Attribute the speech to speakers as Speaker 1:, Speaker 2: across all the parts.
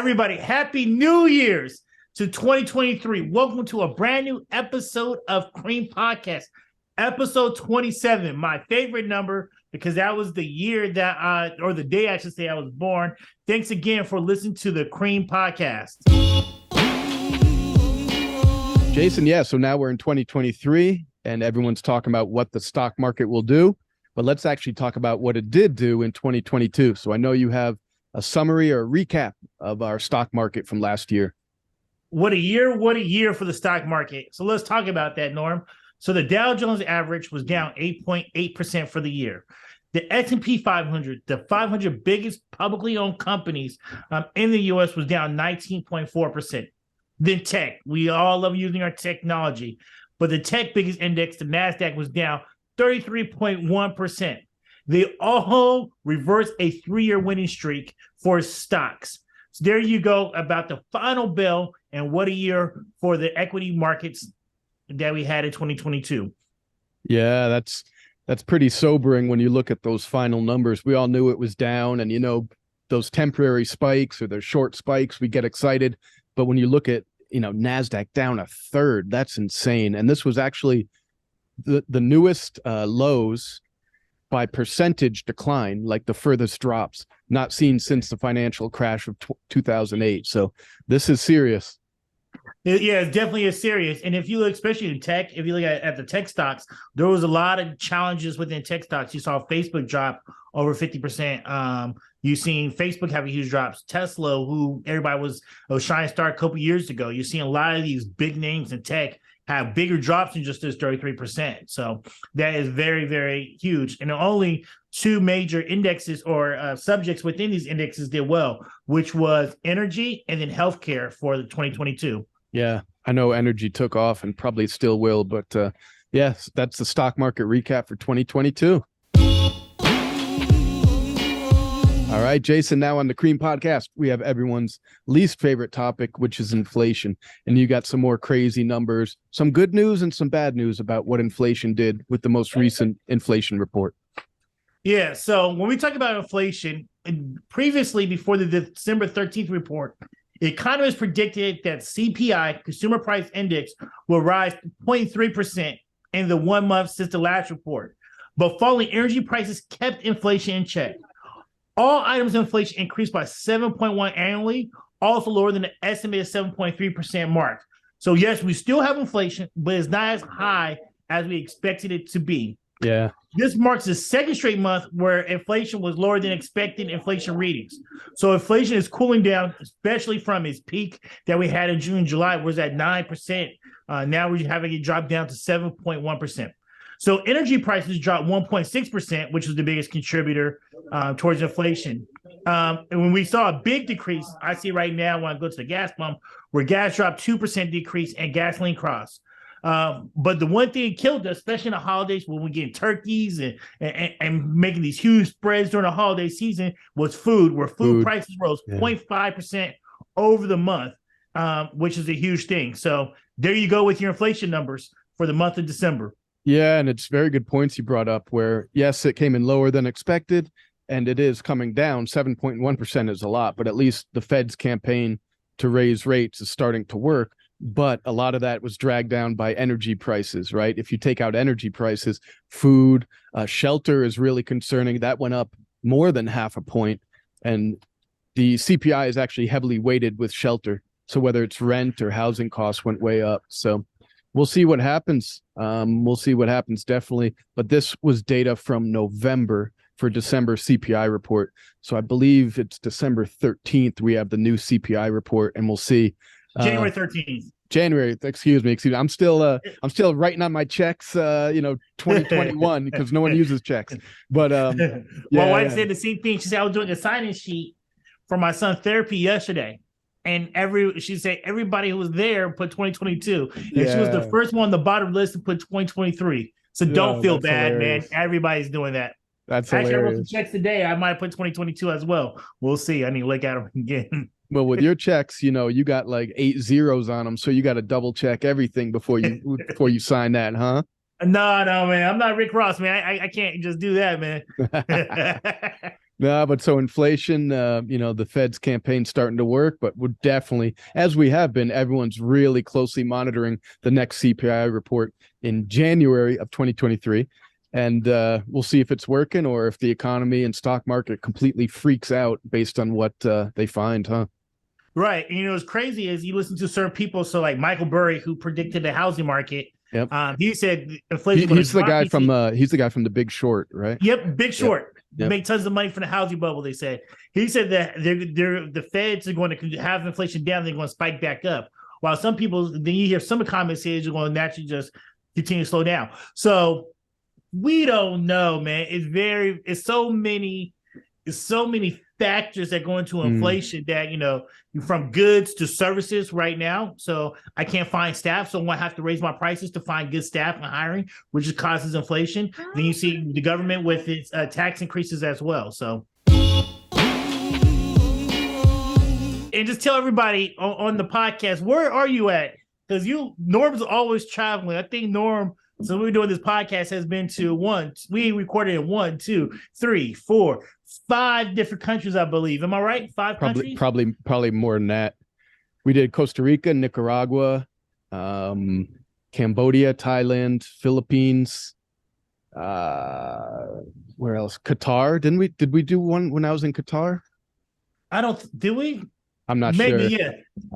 Speaker 1: Everybody, happy New Year's to 2023. Welcome to a brand new episode of C.R.E.A.M Podcast, episode 27, my favorite number because that was the year that or the day I should say I was born. Thanks again for listening to the C.R.E.A.M Podcast.
Speaker 2: Jason, so now we're in 2023 and everyone's talking about what the stock market will do, but let's actually talk about what it did do in 2022. So I know you have a summary or a recap of our stock market from last year.
Speaker 1: What a year for the stock market. So let's talk about that, Norm. So the Dow Jones average was down 8.8% for the year. The S&P 500, the 500 biggest publicly owned companies in the U.S. was down 19.4%. Then tech, we all love using our technology, but the tech biggest index, the NASDAQ, was down 33.1%. They all reversed a 3-year winning streak for stocks. So there you go about the final bell and what a year for the equity markets that we had in 2022.
Speaker 2: Yeah, that's pretty sobering when you look at those final numbers. We all knew it was down, and those temporary spikes or those short spikes, we get excited. But when you look at, NASDAQ down a third, that's insane. And this was actually the newest lows by percentage decline, like the furthest drops not seen since the financial crash of 2008. So this is serious.
Speaker 1: Yeah, it definitely is serious. And if you look, especially in tech, if you look at the tech stocks, there was a lot of challenges within tech stocks. You saw Facebook drop over 50%. You've seen Facebook have a huge drops. Tesla, who everybody was a shining star a couple years ago. You're seeing a lot of these big names in tech have bigger drops than just this 33%. So that is very, very huge. And only two major indexes or subjects within these indexes did well, which was energy and then healthcare for the 2022.
Speaker 2: Yeah, I know energy took off and probably still will, but yes, that's the stock market recap for 2022. All right, Jason, now on the C.R.E.A.M Podcast, we have everyone's least favorite topic, which is inflation. And you got some more crazy numbers, some good news and some bad news about what inflation did with the most recent inflation report.
Speaker 1: Yeah, so when we talk about inflation, previously before the December 13th report, economists predicted that CPI, Consumer Price Index, will rise 0.3% in the 1 month since the last report. But falling energy prices kept inflation in check. All items inflation increased by 7.1% annually, also lower than the estimated 7.3% mark. So yes, we still have inflation, but it's not as high as we expected it to be.
Speaker 2: Yeah.
Speaker 1: This marks the second straight month where inflation was lower than expected inflation readings. So inflation is cooling down, especially from its peak that we had in June and July, was at 9%. Now we're having it drop down to 7.1%. So energy prices dropped 1.6%, which was the biggest contributor towards inflation. And when we saw a big decrease, I see right now when I go to the gas pump, where gas dropped 2% decrease and gasoline crossed. But the one thing that killed us, especially in the holidays when we get turkeys and making these huge spreads during the holiday season, was food, where food prices rose 0.5% over the month, which is a huge thing. So there you go with your inflation numbers for the month of December.
Speaker 2: Yeah, and it's very good points you brought up where, yes, it came in lower than expected, and it is coming down. 7.1% is a lot, but at least the Fed's campaign to raise rates is starting to work. But a lot of that was dragged down by energy prices, right? If you take out energy prices, food, shelter is really concerning. That went up more than 0.5 point. And the CPI is actually heavily weighted with shelter. So whether it's rent or housing costs went way up. So we'll see what happens. We'll see what happens, definitely. But this was data from November for December CPI report. So I believe it's December 13th. We have the new CPI report, and we'll see.
Speaker 1: January 13th.
Speaker 2: Excuse me. I'm still writing on my checks, 2021 because no one uses checks. But
Speaker 1: my wife said the same thing. She said I was doing a sign-in sheet for my son's therapy yesterday. And she said everybody who was there put 2022. And she was the first one on the bottom list to put 2023. So don't feel bad, hilarious. Man. Everybody's doing that.
Speaker 2: That's
Speaker 1: actually
Speaker 2: hilarious.
Speaker 1: I wrote some checks today. I might put 2022 as well. We'll see. I need to look at them again.
Speaker 2: Well, with your checks, you got like 8 zeros on them, so you got to double check everything before you sign that, huh?
Speaker 1: No, man. I'm not Rick Ross, man. I can't just do that, man.
Speaker 2: No, but so inflation, the Fed's campaign starting to work, but would definitely, as we have been, everyone's really closely monitoring the next CPI report in January of 2023. And we'll see if it's working or if the economy and stock market completely freaks out based on what they find, huh?
Speaker 1: Right. And what's crazy is you listen to certain people. So like Michael Burry, who predicted the housing market,
Speaker 2: Yep.
Speaker 1: He said inflation.
Speaker 2: He's the guy from he's the guy from The Big Short, right?
Speaker 1: Yep, Big Short.
Speaker 2: Yep.
Speaker 1: Make tons of money from the housing bubble. They said he said that the Feds are going to have inflation down. They're going to spike back up. While some people, then you hear some economists say it's going to naturally just continue to slow down. So we don't know, man. It's so many factors that go into inflation that, from goods to services right now. So I can't find staff, so I have to raise my prices to find good staff and hiring, which just causes inflation. Then you see the government with its tax increases as well. So, and just tell everybody on the podcast, where are you at? Because Norm's always traveling. I think Norm, so we're doing this podcast, has been to we recorded in 1, 2, 3, 4, 5 different countries, I believe. Am I right? 5 countries?
Speaker 2: Probably more than that. We did Costa Rica, Nicaragua, Cambodia, Thailand, Philippines. Where else? Qatar. Did we do one when I was in Qatar?
Speaker 1: Did we?
Speaker 2: I'm not
Speaker 1: Maybe,
Speaker 2: sure.
Speaker 1: yeah.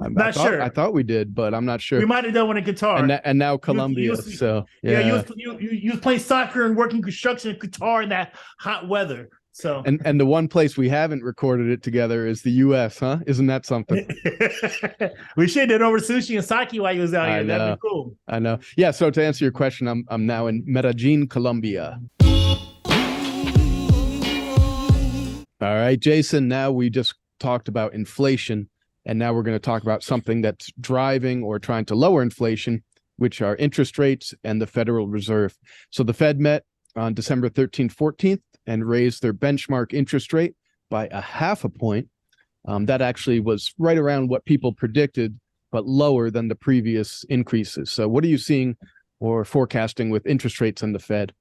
Speaker 1: Not sure.
Speaker 2: I thought we did, but I'm not sure.
Speaker 1: We might have done one in Qatar.
Speaker 2: And now Colombia. So yeah.
Speaker 1: You was playing soccer and working construction in Qatar in that hot weather. So
Speaker 2: and the one place we haven't recorded it together is the U.S., huh? Isn't that something?
Speaker 1: We should have done over sushi and sake while you was out here. That'd be cool.
Speaker 2: I know. Yeah. So to answer your question, I'm now in Medellin, Colombia. All right, Jason. Now we just talked about inflation, and now we're going to talk about something that's driving or trying to lower inflation, which are interest rates and the Federal Reserve. So the Fed met on December 13th, 14th, and raised their benchmark interest rate by 0.5 point. That actually was right around what people predicted, but lower than the previous increases. So what are you seeing or forecasting with interest rates in the Fed?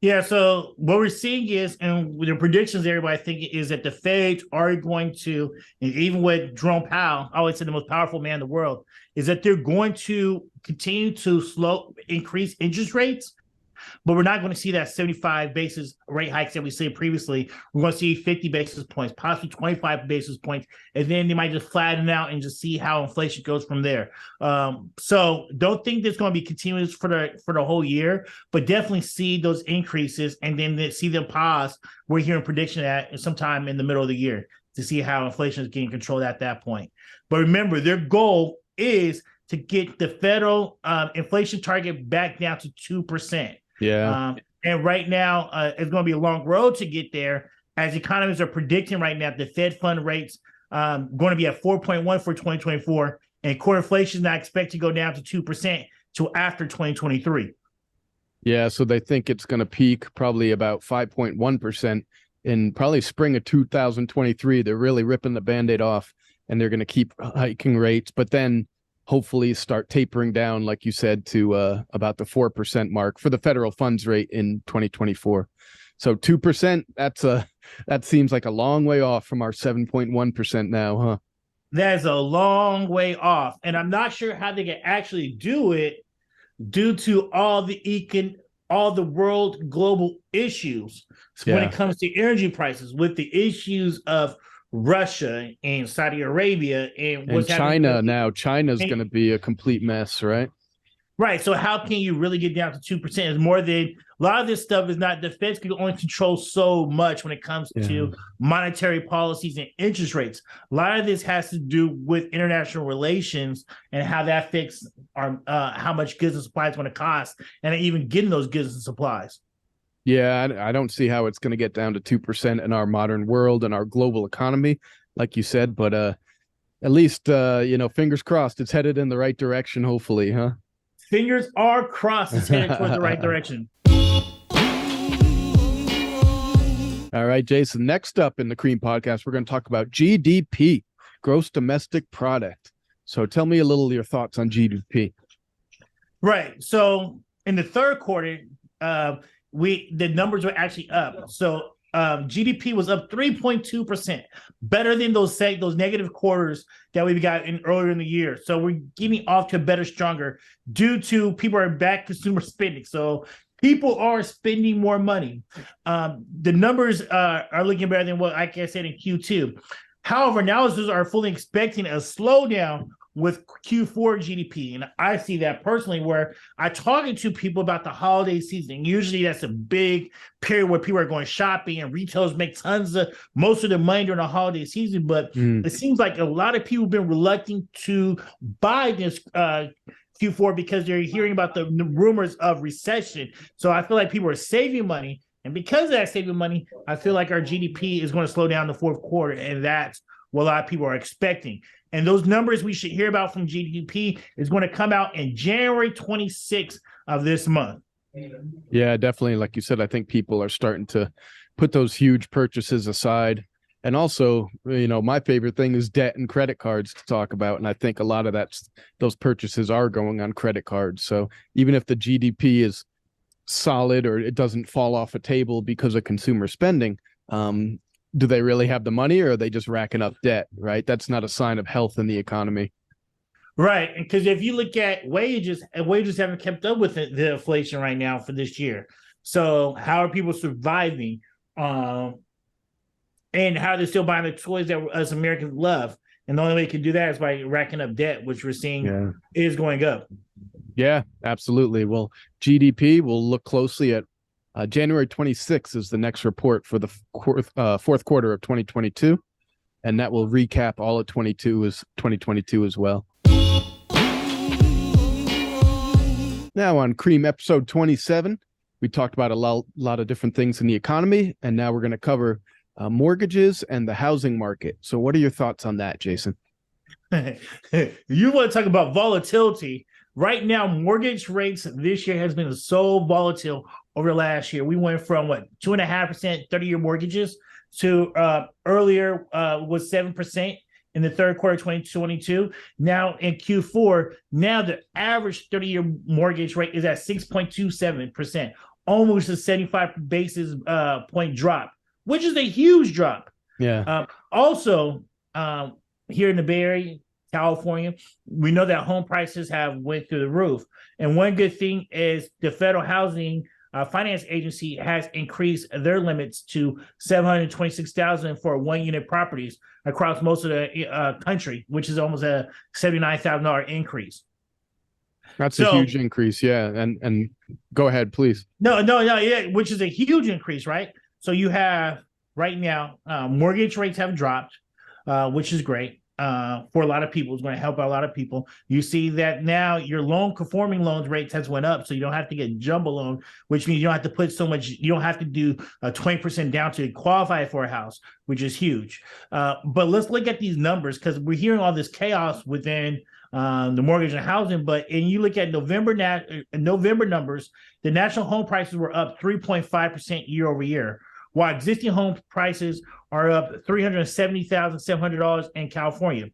Speaker 1: Yeah, so what we're seeing is, and the predictions everybody thinking is that the Feds are going to, and even with Jerome Powell, I always say the most powerful man in the world, is that they're going to continue to increase interest rates, but we're not going to see that 75 basis rate hikes that we said previously. We're going to see 50 basis points, possibly 25 basis points, and then they might just flatten out and just see how inflation goes from there. So don't think there's going to be continuous for the whole year, but definitely see those increases and then see them pause. We're hearing prediction at sometime in the middle of the year to see how inflation is getting controlled at that point. But remember, their goal is to get the federal inflation target back down to 2%.
Speaker 2: Yeah.
Speaker 1: And right now, it's going to be a long road to get there, as economists are predicting right now the Fed fund rates going to be at 4.1 for 2024, and core inflation is not expected to go down to 2% till after 2023.
Speaker 2: Yeah, so they think it's going to peak probably about 5.1% in probably spring of 2023. They're really ripping the Band-Aid off, and they're going to keep hiking rates, but then hopefully start tapering down, like you said, to about the 4% mark for the federal funds rate in 2024. So 2%, that seems like a long way off from our 7.1% now, huh?
Speaker 1: That's a long way off. And I'm not sure how they can actually do it due to all the world global issues when it comes to energy prices, with the issues of Russia and Saudi Arabia and what's
Speaker 2: China now. China's going to be a complete mess, right?
Speaker 1: Right. So how can you really get down to 2%? It's more than a lot of this stuff is not, the Feds can only control so much when it comes to monetary policies and interest rates. A lot of this has to do with international relations and how that affects how much goods and supplies going to cost, and even getting those goods and supplies.
Speaker 2: Yeah, I don't see how it's going to get down to 2% in our modern world and our global economy, like you said. But at least, fingers crossed, it's headed in the right direction, hopefully, huh?
Speaker 1: Fingers are crossed, it's headed toward the right direction.
Speaker 2: All right, Jason, next up in the C.R.E.A.M podcast, we're going to talk about GDP, gross domestic product. So tell me a little of your thoughts on GDP.
Speaker 1: Right. So in the third quarter, the numbers were actually up. So GDP was up 3.2%, better than those negative quarters that we got in earlier in the year. So we're getting off to a better, stronger due to people are back consumer spending. So people are spending more money. The numbers are looking better than what I said in Q2. However, analysts are fully expecting a slowdown with Q4 GDP. And I see that personally where I'm talking to people about the holiday season. Usually that's a big period where people are going shopping and retailers make most of their money during the holiday season. But it seems like a lot of people have been reluctant to buy this Q4 because they're hearing about the rumors of recession. So I feel like people are saving money. And because of that saving money, I feel like our GDP is going to slow down in the fourth quarter. And that's what a lot of people are expecting. And those numbers we should hear about from GDP is going to come out in January 26th of this month.
Speaker 2: Yeah, definitely. Like you said, I think people are starting to put those huge purchases aside. And also, my favorite thing is debt and credit cards to talk about. And I think a lot of those purchases are going on credit cards. So even if the GDP is solid or it doesn't fall off a table because of consumer spending, do they really have the money or are they just racking up debt, right? That's not a sign of health in the economy.
Speaker 1: Right. Because if you look at wages haven't kept up with the inflation right now for this year. So how are people surviving? And how are they still buying the toys that us Americans love? And the only way you can do that is by racking up debt, which we're seeing is going up.
Speaker 2: Yeah, absolutely. Well, GDP, we'll look closely at January 26th is the next report for the fourth quarter of 2022, and that will recap all of 2022 as well. Now on C.R.E.A.M episode 27, we talked about a lot of different things in the economy, and now we're going to cover mortgages and the housing market. So what are your thoughts on that, Jason?
Speaker 1: You want to talk about volatility. Right now, mortgage rates this year has been so volatile over last year. We went from 2.5% 30-year mortgages to earlier was 7% in the third quarter of 2022. Now in Q4, now the average 30-year mortgage rate is at 6.27%, almost a 75 basis point drop, which is a huge drop.
Speaker 2: Yeah.
Speaker 1: Also, here in the Bay Area, California, we know that home prices have went through the roof. And one good thing is the Federal Housing Finance Agency has increased their limits to $726,000 for one-unit properties across most of the country, which is almost a $79,000 increase.
Speaker 2: That's a huge increase, yeah. And go ahead, please.
Speaker 1: No, yeah, which is a huge increase, right? So you have right now, mortgage rates have dropped, which is great. For a lot of people, it's going to help out a lot of people. You see that now your conforming loans rates has went up, so you don't have to get jumbo loan, which means you don't have to put so much. You don't have to do a 20% down to qualify for a house, which is huge. But let's look at these numbers because we're hearing all this chaos within the mortgage and housing. But and you look at November numbers, the national home prices were up 3.5% year over year, while existing home prices are up $370,700 in California,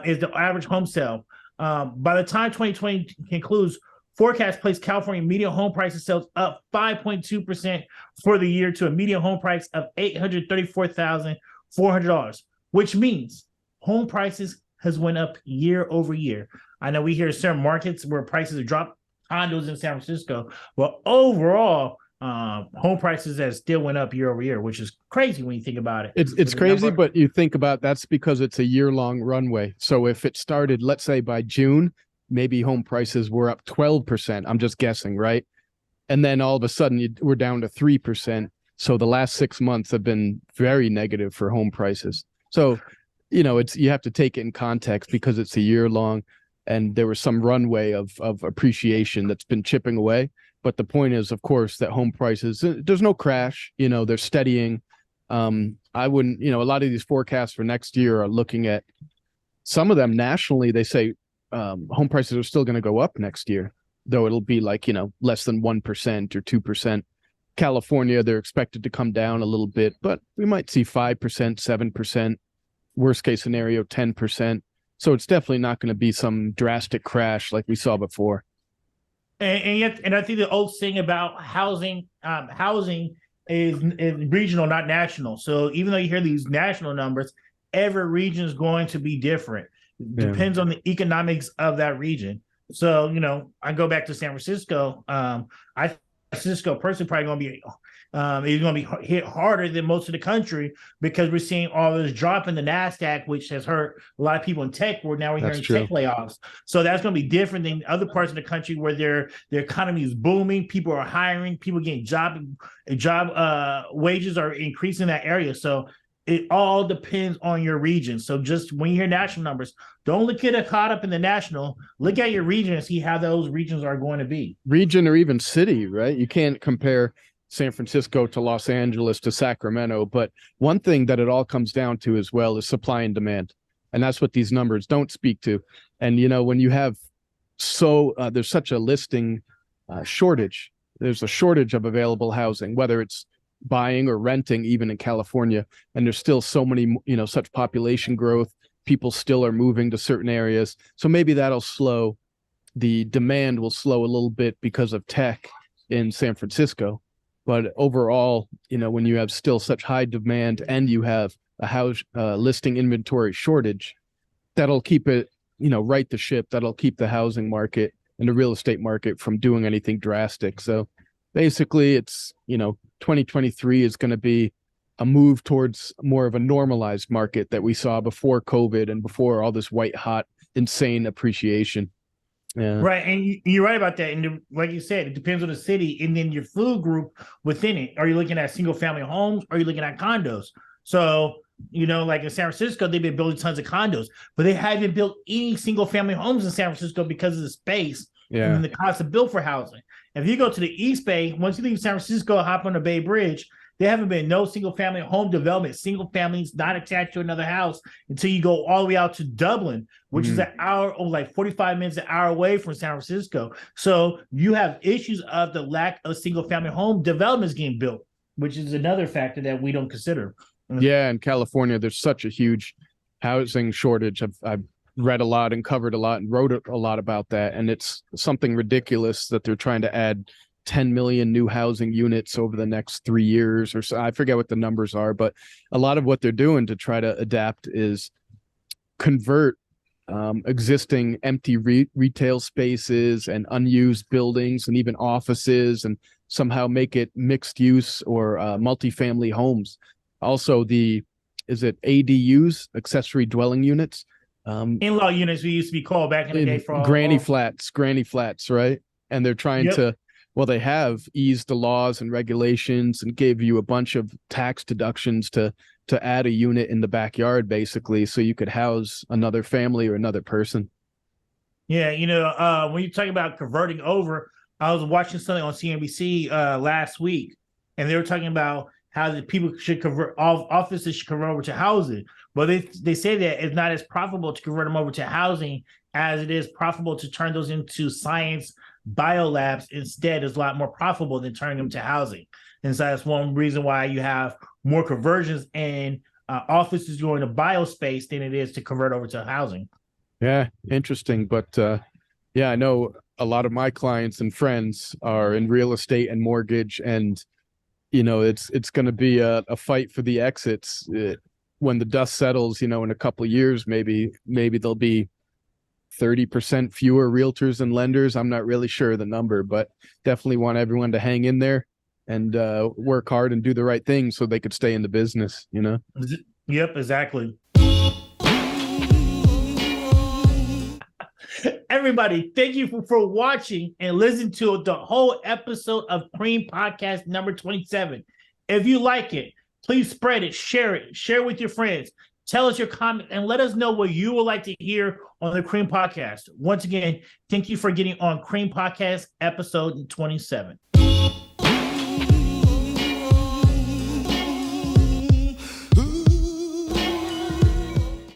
Speaker 1: is the average home sale. By the time 2020 concludes, forecasts place California median home prices sales up 5.2% for the year to a median home price of $834,400, which means home prices has went up year over year. I know we hear certain markets where prices have dropped, condos in San Francisco, but overall, home prices that still went up year over year, which is crazy when you think about it.
Speaker 2: It's crazy, but you think about that's because it's a year-long runway. So if it started, let's say by June, maybe home prices were up 12%. I'm just guessing, right? And then all of a sudden we're down to 3%. So the last 6 months have been very negative for home prices. So, you have to take it in context because it's a year long and there was some runway of appreciation that's been chipping away. But the point is, of course, that home prices, there's no crash, they're steadying. I wouldn't, a lot of these forecasts for next year are looking at some of them nationally. They say home prices are still going to go up next year, though it'll be like, less than 1% or 2%. California, they're expected to come down a little bit, but we might see 5%, 7%, worst case scenario, 10%. So it's definitely not going to be some drastic crash like we saw before.
Speaker 1: And I think the old thing about housing is regional, not national. So even though you hear these national numbers, every region is going to be different. Depends on the economics of that region. So, I go back to San Francisco. I Francisco personally probably going to be is going to be hit harder than most of the country because we're seeing all this drop in the NASDAQ, which has hurt a lot of people in tech. Where now we're hearing tech layoffs. So that's going to be different than other parts of the country where their economy is booming. People are hiring. People getting job wages are increasing in that area. So it all depends on your region. So just when you hear national numbers, don't look at it caught up in the national. Look at your region and see how those regions are going to be.
Speaker 2: Region or even city, right? You can't compare San Francisco to Los Angeles to Sacramento. But one thing that it all comes down to as well is supply and demand. And that's what these numbers don't speak to. And, when you have there's such a listing shortage, there's a shortage of available housing, whether it's buying or renting, even in California. And there's still so many, such population growth. People still are moving to certain areas. So maybe that'll slow. The demand will slow a little bit because of tech in San Francisco. But overall, when you have still such high demand and you have a house listing inventory shortage, that'll keep it, right the ship. That'll keep the housing market and the real estate market from doing anything drastic. So basically, it's, 2023 is going to be a move towards more of a normalized market that we saw before COVID and before all this white hot, insane appreciation. Yeah.
Speaker 1: Right. And you're right about that. And like you said, it depends on the city and then your food group within it. Are you looking at single family homes? Or are you looking at condos? So, like in San Francisco, they've been building tons of condos, but they haven't built any single family homes in San Francisco because of the space and the cost of build for housing. If you go to the East Bay, once you leave San Francisco, hop on the Bay Bridge, there haven't been no single family home development, single families not attached to another house until you go all the way out to Dublin, which is an hour or like 45 minutes, an hour away from San Francisco. So you have issues of the lack of single family home developments getting built, which is another factor that we don't consider.
Speaker 2: Yeah, in California, there's such a huge housing shortage. I've read a lot and covered a lot and wrote a lot about that. And it's something ridiculous that they're trying to add 10 million new housing units over the next 3 years or so. I forget what the numbers are, but a lot of what they're doing to try to adapt is convert existing empty retail spaces and unused buildings and even offices and somehow make it mixed use or multifamily homes. Also, is it ADUs, accessory dwelling units?
Speaker 1: In-law units we used to be called back in the day for
Speaker 2: granny flats, right? And they're trying to, well, they have eased the laws and regulations and gave you a bunch of tax deductions to add a unit in the backyard, basically, so you could house another family or another person.
Speaker 1: Yeah, when you're talking about converting over, I was watching something on CNBC last week, and they were talking about how the people should convert, offices should convert over to housing. But they say that it's not as profitable to convert them over to housing as it is profitable to turn those into science biolabs. Instead, it's a lot more profitable than turning them to housing. And so that's one reason why you have more conversions and offices going to biospace than it is to convert over to housing.
Speaker 2: Yeah, interesting. But I know a lot of my clients and friends are in real estate and mortgage, and it's going to be a fight for the exits. When the dust settles, in a couple of years, maybe there'll be 30% fewer realtors and lenders. I'm not really sure the number, but definitely want everyone to hang in there and work hard and do the right thing so they could stay in the business,
Speaker 1: Yep, exactly. Everybody, thank you for watching and listening to the whole episode of C.R.E.A.M Podcast number 27. If you like it, please spread it, share with your friends. Tell us your comment and let us know what you would like to hear on the C.R.E.A.M Podcast. Once again, thank you for getting on C.R.E.A.M Podcast episode 27.